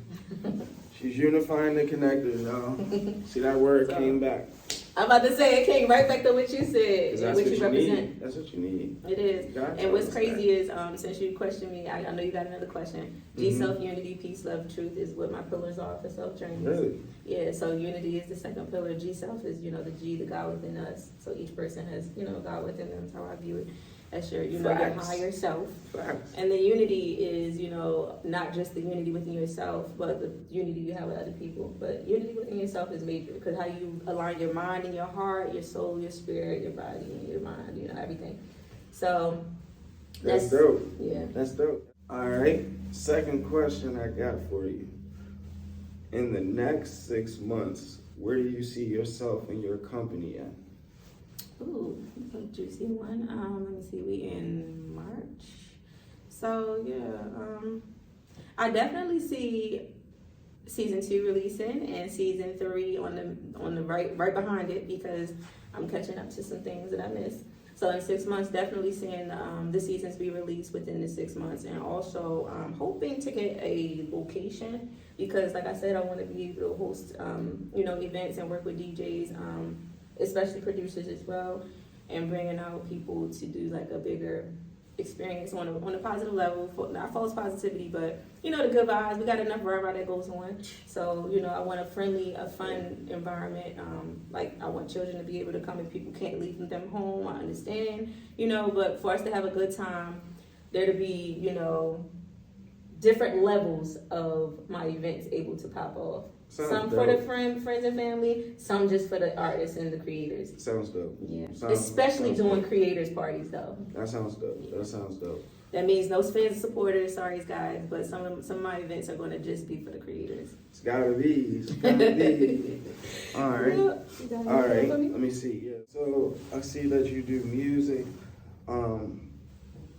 She's unifying the connectors, y'all. See, that word came back. I'm about to say it came right back to what you said. That's what you represent. Need. That's what you need. It is. Gotcha. And what's crazy is, since you questioned me, I know you got another question. G-self, unity, peace, love, truth is what my pillars are for self-journeys. Really? Yeah, so unity is the second pillar. G-self is, the G, the God within us. So each person has, God within them. That's how I view it. That's your, your higher self. Facts. And the unity is, not just the unity within yourself, but the unity you have with other people. But unity within yourself is major because how you align your mind and your heart, your soul, your spirit, your body, and your mind, everything. So that's dope. Yeah. That's dope. All right. Second question I got for you. In the next 6 months, where do you see yourself and your company at? Ooh, a juicy one. Let me see. We in March, So I definitely see season 2 releasing and season 3 on the right behind it, because I'm catching up to some things that I missed. So in 6 months, definitely seeing the seasons be released within the 6 months, and also hoping to get a location, because like I said, I want to be able to host events and work with DJs, especially producers as well, and bringing out people to do like a bigger experience on a positive level, for not false positivity, but the good vibes. We got enough rah-rah that goes on, so I want a fun environment. Like, I want children to be able to come, and people can't leave them home. I understand, but for us to have a good time, there to be different levels of my events able to pop off. Some for the friends and family, some just for the artists and the creators. Sounds dope. Yeah, especially doing dope. Creators parties though. That sounds dope. That means no fans and supporters, sorry guys, but some of my events are going to just be for the creators. It's gotta be. All right. All right. Let me see. Yeah. So I see that you do music.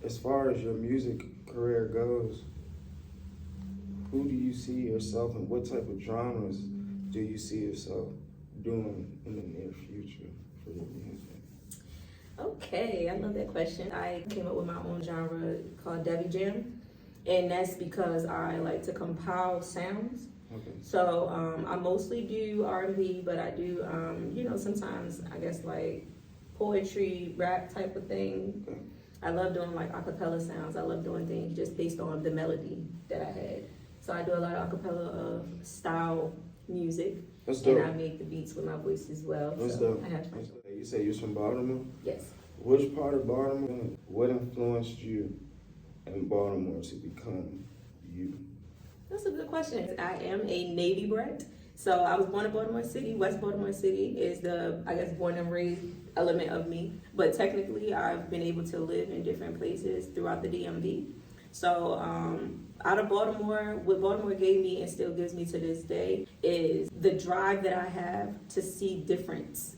As far as your music career goes, who do you see yourself in? What type of genres do you see yourself doing in the near future for your music? Okay, I love that question. I came up with my own genre called Debbie Jam, and that's because I like to compile sounds. Okay. So I mostly do R&B, but I do, sometimes I guess like poetry, rap type of thing. Okay. I love doing like acapella sounds. I love doing things just based on the melody that I had. So I do a lot of acapella style music, and I make the beats with my voice as well. That's so dope. I have fun. You say you're from Baltimore? Yes. Which part of Baltimore? What influenced you in Baltimore to become you? That's a good question. I am a Navy brat. So I was born in Baltimore City. West Baltimore City is the, I guess, born and raised element of me. But technically, I've been able to live in different places throughout the DMV. So out of Baltimore, what Baltimore gave me and still gives me to this day is the drive that I have to see difference,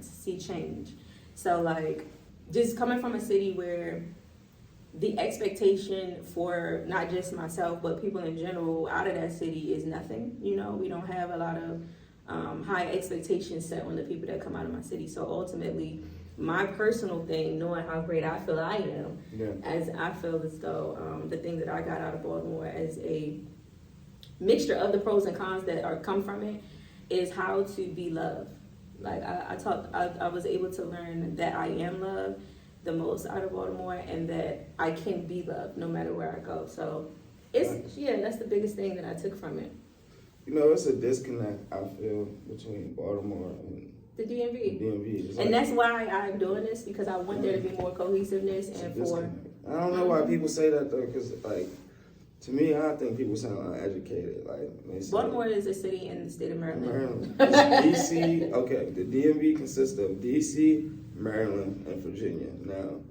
see change. So like, just coming from a city where the expectation for not just myself, but people in general out of that city is nothing. We don't have a lot of high expectations set on the people that come out of my city. So ultimately, my personal thing, knowing how great I feel I am, as I feel as though the thing that I got out of Baltimore as a mixture of the pros and cons that come from it is how to be loved. Like I was able to learn that I am loved the most out of Baltimore, and that I can be loved no matter where I go. So that's the biggest thing that I took from it. It's a disconnect I feel between Baltimore and the DMV. And that's why I'm doing this, because I want there to be more cohesiveness and for. I don't know why people say that though, because to me, I think people sound uneducated. Baltimore is a city in the state of Maryland. DC, okay, the DMV consists of DC, Maryland, and Virginia. Now,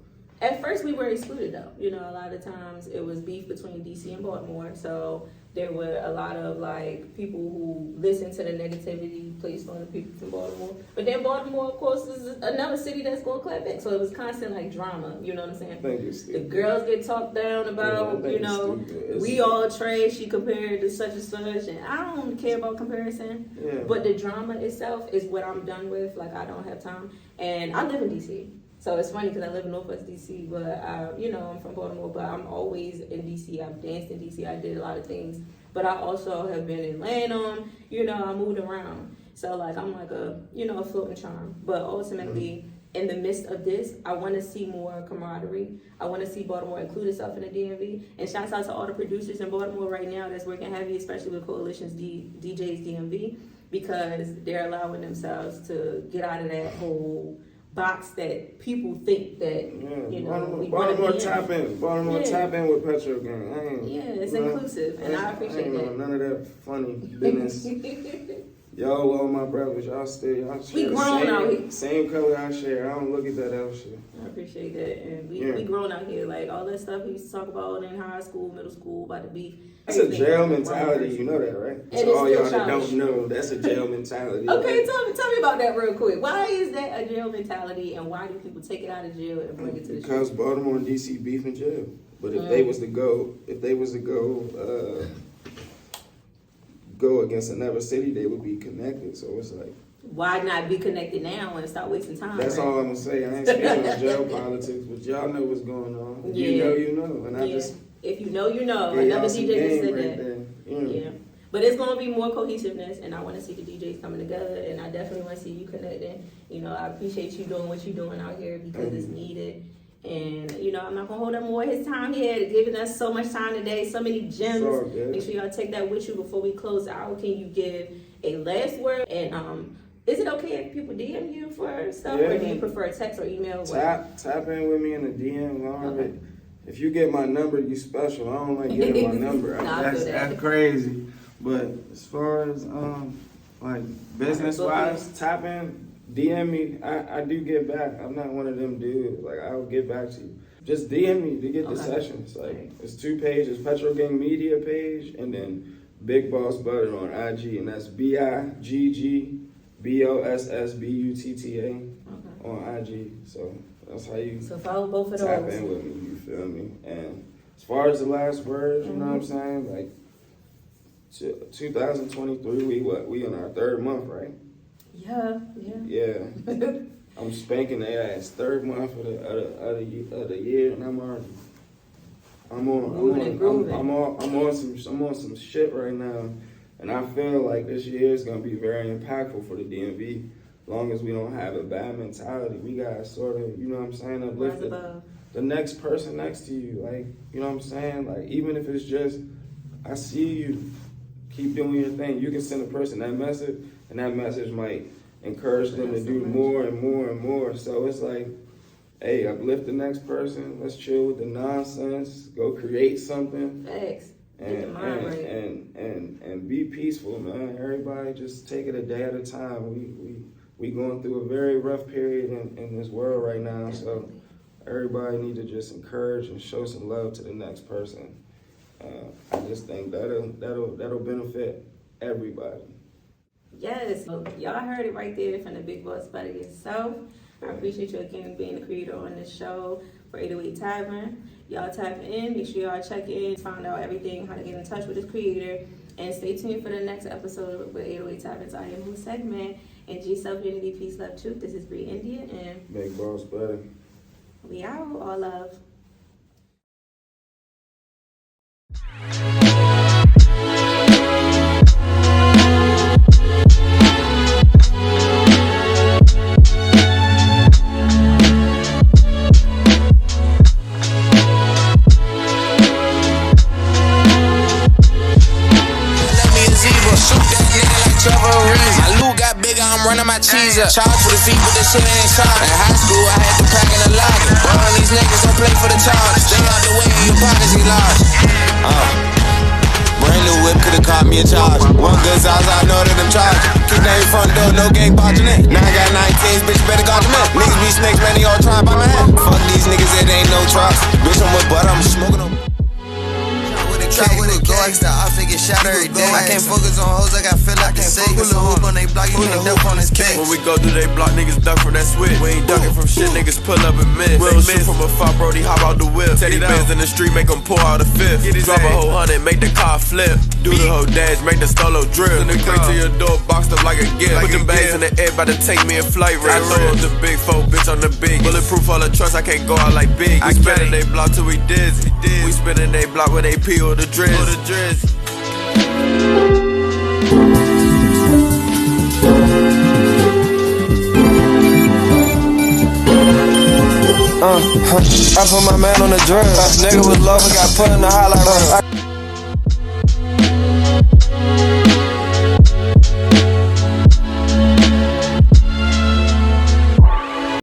at first we were excluded though. A lot of times it was beef between DC and Baltimore. So there were a lot of people who listened to the negativity placed on the people from Baltimore. But then Baltimore, of course, is another city that's going to clap back. So it was constant drama. You know what I'm saying? Thank you, Steve. The girls get talked down about, we all trashy compared to such and such. And I don't care about comparison. Yeah. But the drama itself is what I'm done with. I don't have time. And I live in DC. So it's funny because I live in Northwest DC, but I'm from Baltimore, but I'm always in DC. I've danced in DC. I did a lot of things, but I also have been in Lanham. I moved around. So I'm a floating charm. But ultimately, in the midst of this, I want to see more camaraderie. I want to see Baltimore include itself in the DMV. And shouts out to all the producers in Baltimore right now that's working heavy, especially with Coalition's DJs DMV, because they're allowing themselves to get out of that whole box that people think that Baltimore tap in. Baltimore tap in with PetroGang. It's inclusive, and I appreciate that. None of that funny business. Y'all love my brothers. Y'all share we grown out here. Same color I share. I don't look at that other shit. I appreciate that, and we grown out here. All that stuff we used to talk about in high school, middle school about the beef. That's a jail mentality, you know that, right? To all y'all that don't know, that's a jail mentality. Okay, tell me about that real quick. Why is that a jail mentality, and why do people take it out of jail and bring it to the Because Baltimore and DC beef in jail. But if they was to go against another city, they would be connected. So it's like, why not be connected now and start wasting time? that's right? all I'm gonna say. I ain't speaking on jail politics, but y'all know what's going on. If you know, you know. And I just, if you know, you know. yeah, Another y'all some DJ just game said right that. there. Yeah. But it's gonna be more cohesiveness, and I want to see the DJs coming together, and I definitely want to see you connecting. You know, I appreciate you doing what you're doing out here because it's needed. And you know, I'm not gonna hold up more of his time here, giving us so much time today, so many gems. Make sure y'all take that with you before we close out. Can you give a last word? And is it okay if people DM you for stuff, or do you prefer text or email? Tap in with me in the DM. Okay. If you get my number, you special. I don't like getting my number. That's crazy. But as far as like business wise, tap in. DM me. I do get back. I'm not one of them dudes. Like, I'll get back to you. Just DM me to get the sessions. Like, it's 2 pages. PetroGang Media page, and then Bigg Boss Butta on IG, and that's BiggBossButta on IG. So that's how you follow both of those. Tap in with me. You feel me? And as far as the last words, you know what I'm saying? Like 2023, we in our 3rd month, right? Yeah. I'm spanking their ass 3rd month of the year, and I'm on some shit right now, and I feel like this year is gonna be very impactful for the DMV. As long as we don't have a bad mentality, we gotta sort of, you know what I'm saying, uplift the next person next to you. Like, you know what I'm saying? Like, even if it's just, I see you, keep doing your thing. You can send a person that message, and that message might encourage them to do more and more and more. So it's like, hey, uplift the next person. Let's chill with the nonsense. Go create something. Thanks. And be peaceful, man. Everybody just take it a day at a time. We going through a very rough period in this world right now. So everybody need to just encourage and show some love to the next person. I just think that'll benefit everybody. Yes, so y'all heard it right there from the Bigg Boss Butta himself. I appreciate you again being the creator on this show for 808 Tavern. Y'all tap in, make sure y'all check in, find out everything, how to get in touch with this creator, and stay tuned for the next episode with 808 Tavern's I Am Who segment. And G Self Unity, Peace, Love, Truth. This is Bree India and Bigg Boss Butta. We out. All love. I'm running my cheese up. Charged with a fee, but this shit ain't charged. In high school, I had to crack in the locker. All these niggas don't play for the charge. Stay out the way, your pockets get large. Brand new whip could've caught me a charge. One good sauce, I know that I'm charged. Keep down your front door, no gang barging in. Now I got 19s, bitch, better guard them in. Niggas be snakes, man, they all trying by my head. Fuck these niggas, it ain't no trust. Bitch, I'm with butter, I'm smoking on. Trap with a gangsta, I figure shot every day. I can't focus on hoes, I got feel like I say. Pull a hoop on they block, you can't duck on his cake. When we go through they block, niggas duck from that switch. We ain't ducking from shit, niggas pull up and miss. We don't shoot from afar, Brody, hop out the whip. Teddy Benz in the street, make them pour out a fifth. Drop a whole 100, make the car flip. Do the whole dash, make the solo drip. Send the crate to your door, boxed up like a gift. Put them bags in the air, about to take me a flight risk. I throw up the big 4, bitch, on the big. Bulletproof all the trust, I can't go out like Bigg. We spinning they block till we dizzy. We spinning they block with AP or the drizz. I put my man on the drum. Nigga was low, got put in the highlight room.